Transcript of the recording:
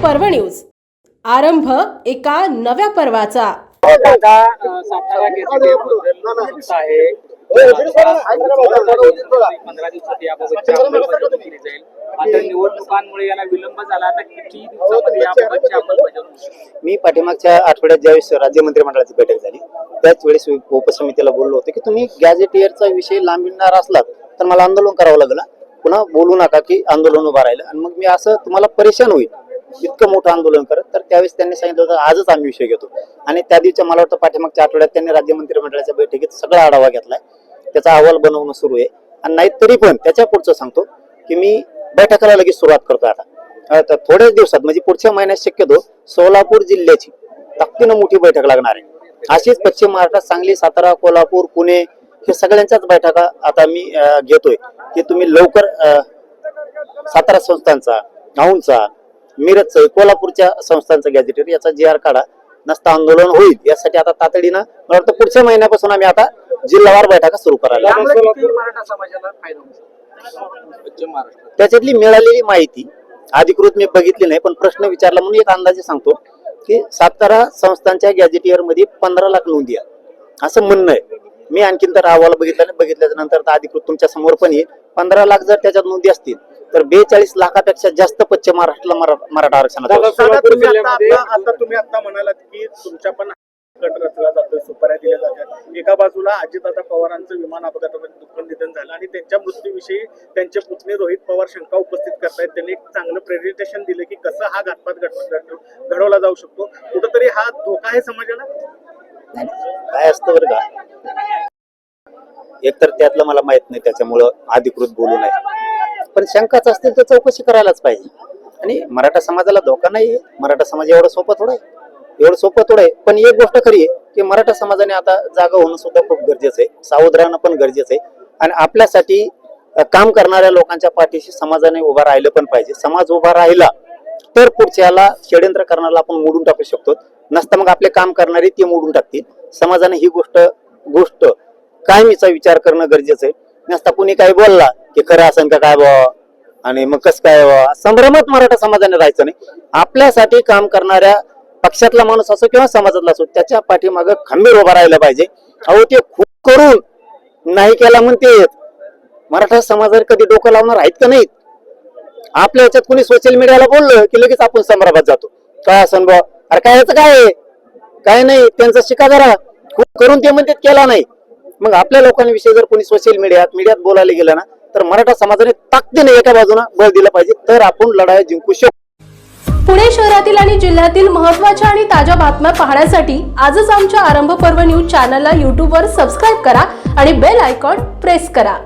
पर्व न्यूज. आरंभ एका नव्या पर्वाचा. निवडणुकांमुळे याला विलंब झाला. आता किती दिवसामध्ये याबाबतची अंमलबजावणी? मी पाठीमागच्या आठवड्यात ज्यावेळेस राज्य मंत्रिमंडळाची बैठक झाली त्याच वेळेस उपसमितीला बोललो होतो की तुम्ही गॅझेटियरचा विषय लांबविणार असलात तर मला आंदोलन करावं लागलं, पुन्हा बोलू नका की आंदोलन उभं राहिलं आणि मग मी असं तुम्हाला परेशान होईल इतकं मोठं आंदोलन करत. तर त्यावेळेस त्यांनी सांगितलं होतं आजच आम्ही विषय घेतो आणि त्या दिवशी मला वाटतं पाठीमागच्या आठवड्यात त्यांनी राज्य मंत्रिमंडळाच्या बैठकीत सगळा आढावा घेतलाय, त्याचा अहवाल बनवणं सुरू आहे. आणि नाही तरी पण त्याच्या पुढचं सांगतो की मी बैठकाला लगेच सुरुवात करतो. आता थोड्याच दिवसात म्हणजे पुढच्या महिन्यात शक्यतो सोलापूर जिल्ह्याची ताकदीनं मोठी बैठक लागणार आहे. अशीच पश्चिम महाराष्ट्रात सांगली, सातारा, कोल्हापूर, पुणे हे सगळ्यांच्याच बैठका आता मी घेतोय की तुम्ही लवकर सातारा संस्थांचा, औंधचा, मिरजचा, कोल्हापूरच्या संस्थांचा गॅझेटियर याचा GR काढा, नसता आंदोलन होईल. यासाठी आता तातडीनं मला वाटतं पुढच्या महिन्यापासून आम्ही आता जिल्हावार बैठका सुरू करायला. मराठा समाजाला फायदा होईल पश्चिम महाराष्ट्रात. त्याच्यातली मिळालेली माहिती अधिकृत मी बघितली नाही, पण प्रश्न विचारला म्हणून एक अंदाजे सांगतो की सातारा संस्थांच्या गॅझेटियर मध्ये 15 लाख नोंदी आहेत असं म्हणणं आहे. मी आणखीन तर अहवाल बघितल्याच्या नंतर अधिकृत तुमच्या समोर पण येईल. 15 लाख जर त्याच्यात नोंदी असतील तर 42 लाखापेक्षा जास्त पश्चिम महाराष्ट्राला मराठा आरक्षणाचा. आता तुम्ही आता म्हणालात की तुमच्या पण गट रचला जातोय, सुपाऱ्या दिल्या जातात. एका बाजूला अजितदादा पवारांचं विमान अपघातामध्ये दुःखद निधन झालं आणि त्यांच्या मृत्यूविषयी त्यांचे पुतणे रोहित पवार शंका उपस्थित करतायत. त्यांनी एक चांगलं प्रेझेंटेशन दिलं की कसं हा घातपात घडवला जाऊ शकतो. कुठंतरी हा धोका आहे समाजाला. काय असतं बरं का, एकतर त्यातलं मला माहित नाही त्याच्यामुळं अधिकृत बोलू नये, पण शंकाच असतील तर चौकशी करायलाच पाहिजे. आणि मराठा समाजाला धोका नाही, मराठा समाज एवढं सोपं थोडं आहे. पण एक गोष्ट खरी आहे की मराठा समाजाने आता जागा होणं सुद्धा खूप गरजेचं आहे, सावध राहणं पण गरजेचं आहे. आणि आपल्यासाठी काम करणाऱ्या लोकांच्या पाठीशी समाजाने उभा राहिलं पण पाहिजे. समाज उभा राहिला तर पुढच्याला षड्यंत्र करणारा आपण मोडून टाकू शकतो, नसता मग आपले काम करणारे ते मोडून टाकतील. समाजाने ही गोष्ट कायमीचा विचार करणं गरजेचं आहे. नसता कुणी काही बोलला की खरं असं का काय बाबा आणि मग कसं काय बाबा, संभ्रमात मराठा समाजाने राहायचं नाही. आपल्यासाठी काम करणाऱ्या पक्षातला माणूस असो किंवा समाजातला असो त्याच्या पाठीमागं खंबीर उभा राहिलं पाहिजे. अहो ते खूप करून नाही केला म्हणते मराठा समाजावर कधी डोकं लावणार आहेत का नाहीत. आपल्या ह्याच्यात कुणी सोशल मीडियाला बोललं की लगेच आपण संभ्रमात जातो. काय असं बा, अरे काय याचं काय नाही, त्यांचा शिका जरा. खूप करून ते म्हणतात केला नाही. मग आपल्या लोकांविषयी जर कोणी सोशल मीडियात बोलायला गेलं ना तर मराठा समाजाने ताकदीने एका बाजूला बळ दिलं पाहिजे, तर आपण लढाई जिंकू शकतो. पुणे शहरातील आणि जिल्ह्यातील महत्त्वाच्या आणि ताज्या बातम्या पाहण्यासाठी आजच आमच्या आरंभ पर्व न्यूज चॅनलला YouTube वर सबस्क्राईब करा आणि बेल आयकॉन प्रेस करा.